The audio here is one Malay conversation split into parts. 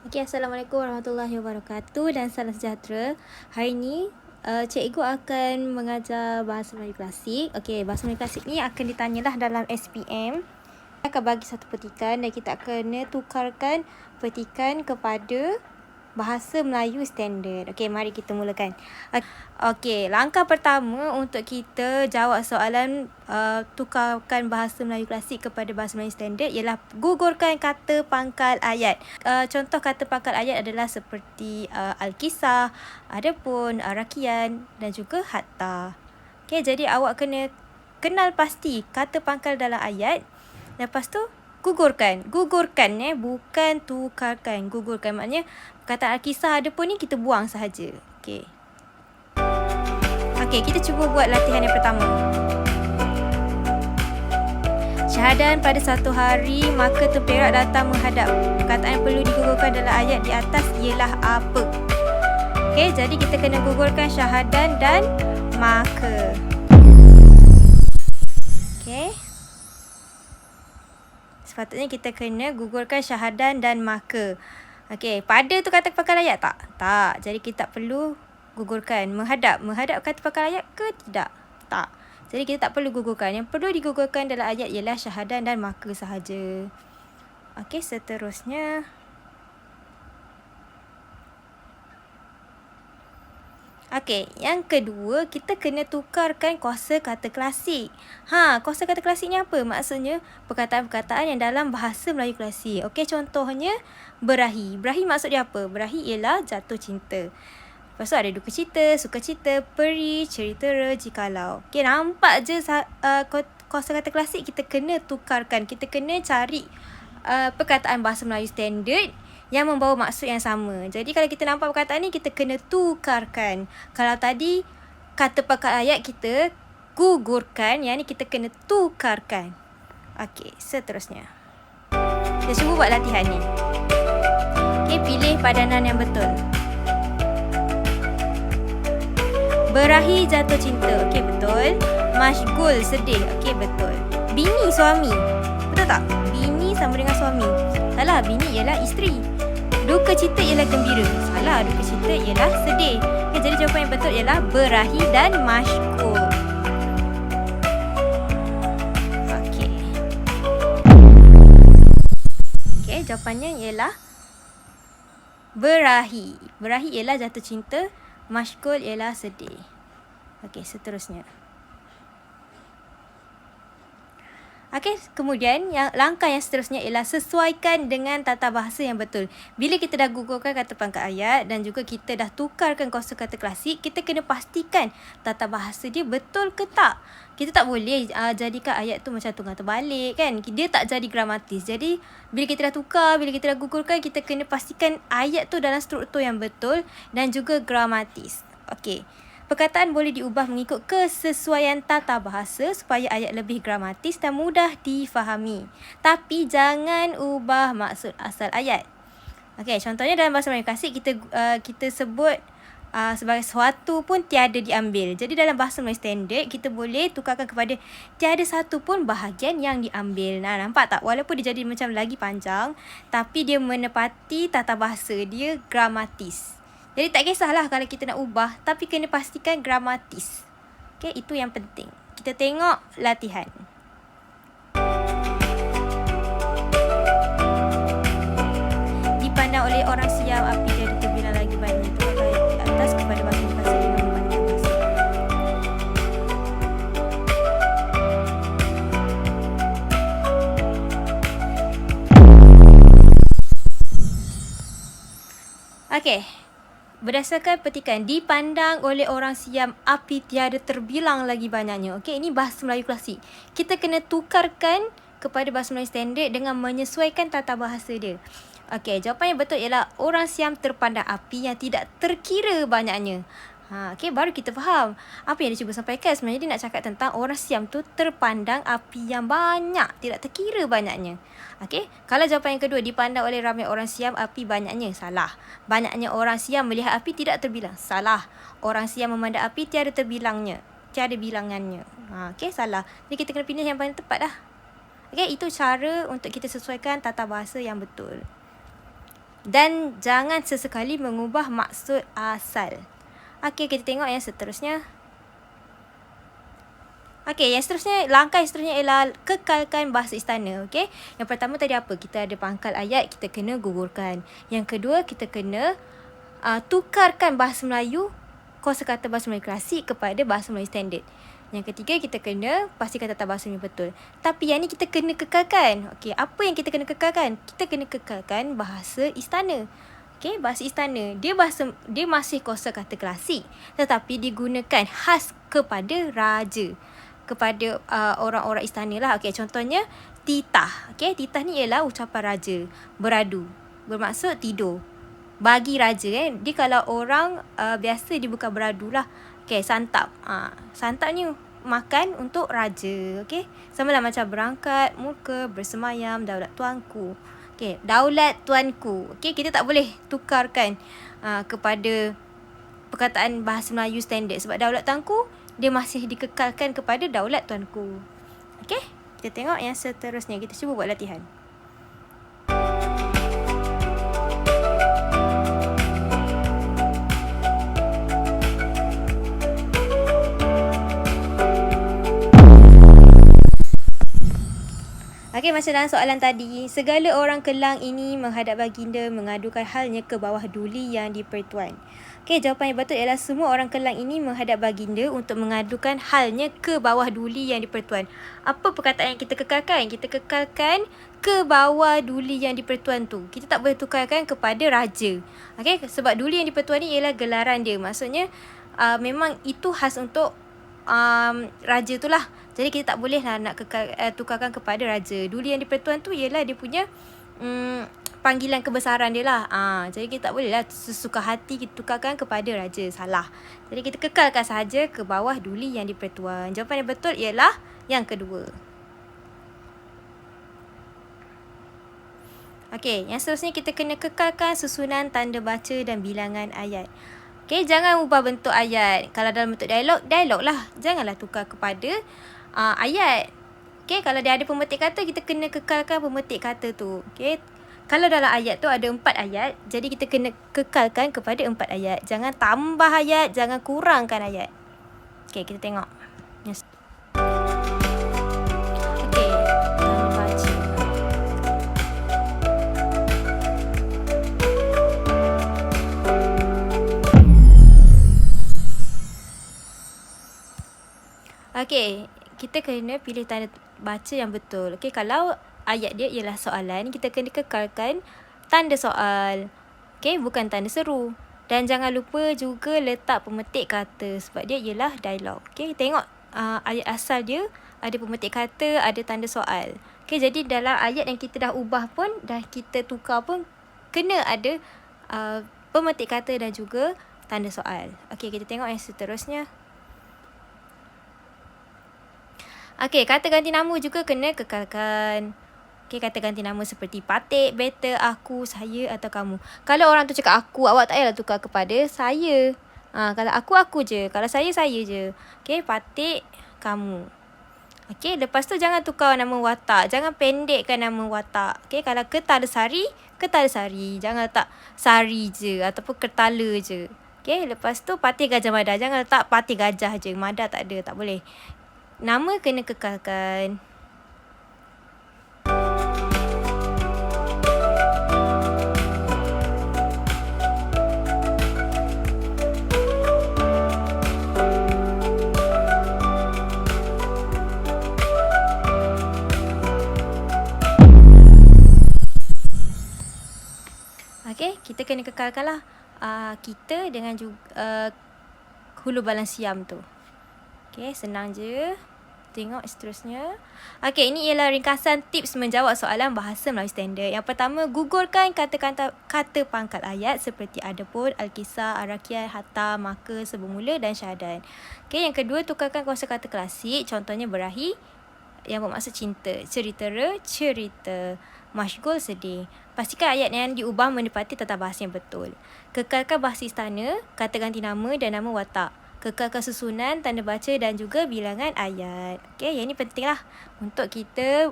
Okay, Assalamualaikum warahmatullahi wabarakatuh dan salam sejahtera. Hari ini, cikgu akan mengajar bahasa Melayu klasik. Okay, bahasa Melayu klasik ni akan ditanyalah dalam SPM. Kita akan bagi satu petikan dan kita akan tukarkan petikan kepada bahasa Melayu standard. Okay, mari kita mulakan. Okay, langkah pertama untuk kita jawab soalan tukarkan bahasa Melayu klasik kepada bahasa Melayu standard ialah gugurkan kata pangkal ayat. Contoh kata pangkal ayat adalah seperti Alkisah, adapun, rakian dan juga hatta. Okay, jadi awak kena kenal pasti kata pangkal dalam ayat. Lepas tu gugurkan, bukan tukarkan. Gugurkan maknanya perkataan Alkisah ada pun ni kita buang sahaja. Okey. Okey, kita cuba buat latihan yang pertama. Syahadan pada satu hari, maka temperak datang menghadap. Perkataan yang perlu digugurkan dalam ayat di atas ialah apa? Okey, jadi kita kena gugurkan syahadan dan maka. Okey. Sepatutnya kita kena gugurkan syahadan dan maka. Okey, pada tu kata pangkal ayat tak? Tak. Jadi kita tak perlu gugurkan. Menghadap kata pangkal ayat ke tidak? Tak. Jadi kita tak perlu gugurkan. Yang perlu digugurkan dalam ayat ialah syahadan dan maka sahaja. Okey, seterusnya. Okey, yang kedua, kita kena tukarkan kuasa kata klasik. Kuasa kata klasik ni apa? Maksudnya, perkataan-perkataan yang dalam bahasa Melayu klasik. Okey, contohnya, berahi. Berahi maksud dia apa? Berahi ialah jatuh cinta. Lepas tu ada duka cita, suka cita, peri, cerita, jikalau. Okey, nampak je kuasa kata klasik kita kena tukarkan. Kita kena cari perkataan bahasa Melayu standard yang membawa maksud yang sama. Jadi kalau kita nampak perkataan ni, kita kena tukarkan. Kalau tadi kata pangkal ayat kita gugurkan, yang ni kita kena tukarkan. Okey, seterusnya. Kita cuba buat latihan ni. Okey, pilih padanan yang betul. Berahi jatuh cinta. Okey, betul. Masyghul sedih. Okey, betul. Bini suami. Betul tak? Bini sama dengan suami. Salah, bini ialah isteri. Duka cita ialah gembira. Salah, duka cita ialah sedih. Okay, jadi jawapan yang betul ialah berahi dan masyghul. Okey. Okey, jawapannya ialah berahi. Berahi ialah jatuh cinta, masyghul ialah sedih. Okey, seterusnya. Okey, kemudian langkah yang seterusnya ialah sesuaikan dengan tata bahasa yang betul. Bila kita dah gugurkan kata pangkal ayat dan juga kita dah tukarkan kuasa kata klasik, kita kena pastikan tata bahasa dia betul ke tak. Kita tak boleh jadikan ayat tu macam tunggang terbalik kan. Dia tak jadi gramatis. Jadi bila kita dah tukar, bila kita dah gugurkan, kita kena pastikan ayat tu dalam struktur yang betul dan juga gramatis. Okey. Perkataan boleh diubah mengikut kesesuaian tata bahasa supaya ayat lebih gramatis dan mudah difahami. Tapi jangan ubah maksud asal ayat. Okey, contohnya dalam bahasa Melayu klasik kita sebut sebagai sesuatu pun tiada diambil. Jadi dalam bahasa Melayu standard kita boleh tukarkan kepada tiada satu pun bahagian yang diambil. Nampak tak? Walaupun dia jadi macam lagi panjang, tapi dia menepati tata bahasa dia gramatis. Jadi tak kisahlah kalau kita nak ubah, tapi kena pastikan gramatis. Okey, itu yang penting. Kita tengok latihan. Dipandang oleh orang siam, api dia terbilang lagi banyak. Itu ayat atas kepada bahasa pasal di mana mana bahasa. Okey. Berdasarkan petikan, dipandang oleh orang siam, api tiada terbilang lagi banyaknya. Okey, ini bahasa Melayu klasik. Kita kena tukarkan kepada bahasa Melayu standard dengan menyesuaikan tata bahasa dia. Okey, jawapan yang betul ialah orang siam terpandang api yang tidak terkira banyaknya. Okey, baru kita faham apa yang dia cuba sampaikan. Sebenarnya dia nak cakap tentang orang siam tu terpandang api yang banyak, tidak terkira banyaknya. Okey, kalau jawapan yang kedua, dipandang oleh ramai orang siam api banyaknya, salah. Banyaknya orang siam melihat api tidak terbilang, salah. Orang siam memandang api tiada terbilangnya, tiada bilangannya. Okey, salah. Jadi kita kena pilih yang paling tepat dah. Okey, itu cara untuk kita sesuaikan tata bahasa yang betul. Dan jangan sesekali mengubah maksud asal. Okey, kita tengok yang seterusnya. Okey, yang seterusnya, langkah yang seterusnya ialah kekalkan bahasa istana. Okey, yang pertama tadi apa? Kita ada pangkal ayat, kita kena gugurkan. Yang kedua, kita kena tukarkan bahasa Melayu, kosakata bahasa Melayu klasik kepada bahasa Melayu standard. Yang ketiga, kita kena pastikan tata bahasanya betul. Tapi yang ni kita kena kekalkan. Okey, apa yang kita kena kekalkan? Kita kena kekalkan bahasa istana. Okey, bahasa istana. Dia masih kosakata klasik, tetapi digunakan khas kepada raja, kepada orang-orang istana lah. Okey, contohnya titah. Okey, titah ni ialah ucapan raja. Beradu, bermaksud tidur. Bagi raja dia kalau orang biasa dia bukan beradu lah. Okey, santap. Santap ni makan untuk raja. Okey, sama lah macam berangkat, muka, bersemayam, daulat tuanku. Okey, daulat tuanku. Okey, kita tak boleh tukarkan kepada perkataan bahasa Melayu standard sebab daulat tuanku dia masih dikekalkan kepada daulat tuanku. Okey, kita tengok yang seterusnya. Kita cuba buat latihan. Okey, macam dalam soalan tadi, segala orang Kelang ini menghadap baginda mengadukan halnya ke bawah duli yang di-Pertuan. Okey, jawapan yang betul ialah semua orang Kelang ini menghadap baginda untuk mengadukan halnya ke bawah duli yang di-Pertuan. Apa perkataan yang kita kekalkan? Kita kekalkan ke bawah duli yang di-Pertuan tu. Kita tak boleh tukarkan kepada raja. Okey, sebab duli yang di-Pertuan ni ialah gelaran dia. Maksudnya memang itu khas untuk raja tu lah. Jadi kita tak boleh lah nak tukarkan kepada raja. Duli yang di-Pertuan tu ialah dia punya panggilan kebesaran dia lah. Jadi kita tak boleh lah sesuka hati kita tukarkan kepada raja. Salah. Jadi kita kekalkan sahaja ke bawah duli yang di-Pertuan. Jawapan yang betul ialah yang kedua. Okey, yang seterusnya kita kena kekalkan susunan tanda baca dan bilangan ayat. Okey, jangan ubah bentuk ayat. Kalau dalam bentuk dialog lah. Janganlah tukar kepada ayat. Okey, kalau dia ada pemetik kata, kita kena kekalkan pemetik kata tu. Okey, kalau dalam ayat tu ada 4 ayat, jadi kita kena kekalkan kepada 4 ayat. Jangan tambah ayat, jangan kurangkan ayat. Okey, kita tengok. Yes. Okey, tanda baca. Okey, kita kena pilih tanda baca yang betul. Okey, kalau ayat dia ialah soalan, kita kena kekalkan tanda soal. Okey, bukan tanda seru. Dan jangan lupa juga letak pemetik kata sebab dia ialah dialog. Okey, tengok ayat asal dia ada pemetik kata, ada tanda soal. Okey, jadi dalam ayat yang kita dah ubah pun, dah kita tukar pun, kena ada pemetik kata dan juga tanda soal. Okey, kita tengok yang seterusnya. Okey, kata ganti nama juga kena kekalkan. Okey, kata ganti nama seperti Patik, Better, Aku, Saya atau Kamu. Kalau orang tu cakap aku, awak tak payahlah tukar kepada saya. Kalau aku je. Kalau saya je. Okey, Patik, Kamu. Okey, lepas tu jangan tukar nama watak. Jangan pendekkan nama watak. Okey, kalau Kertalasari. Jangan letak Sari je ataupun Kertala je. Okey, lepas tu Patik Gajah Mada. Jangan letak Patik Gajah je. Mada tak ada, tak boleh. Nama kena kekalkan. Okey, kita kena kekalkan lah kita dengan juga hulu balang siam tu. Okey, senang je. Tengok seterusnya. Okey, ini ialah ringkasan tips menjawab soalan bahasa Melayu standard. Yang pertama, gugurkan kata pangkal ayat seperti adapun, alkisah, arakian, hatta, maka, sebelum dan syahadan. Okey, yang kedua, tukarkan kosakata klasik. Contohnya berahi yang bermaksud cinta, cerita, masyghul, sedih. Pastikan ayat yang diubah menepati tata bahasa yang betul. Kekalkan bahasa istana, kata ganti nama dan nama watak. Kekalkan susunan, tanda baca dan juga bilangan ayat. Okey, yang ini penting lah untuk kita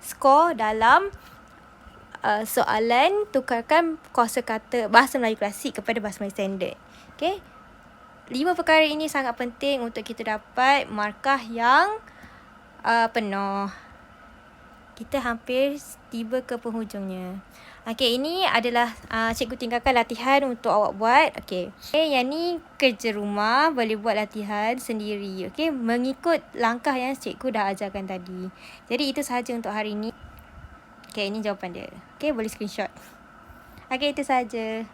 skor dalam soalan tukarkan kosakata bahasa Melayu klasik kepada bahasa Melayu standard. Okay. 5 perkara ini sangat penting untuk kita dapat markah yang penuh. Kita hampir tiba ke penghujungnya. Okay, ini adalah cikgu tinggalkan latihan untuk awak buat. Okay, yang ni kerja rumah, boleh buat latihan sendiri. Okay, mengikut langkah yang cikgu dah ajarkan tadi. Jadi itu sahaja untuk hari ini. Okay, ini jawapan dia. Okay, boleh screenshot. Okay, itu sahaja.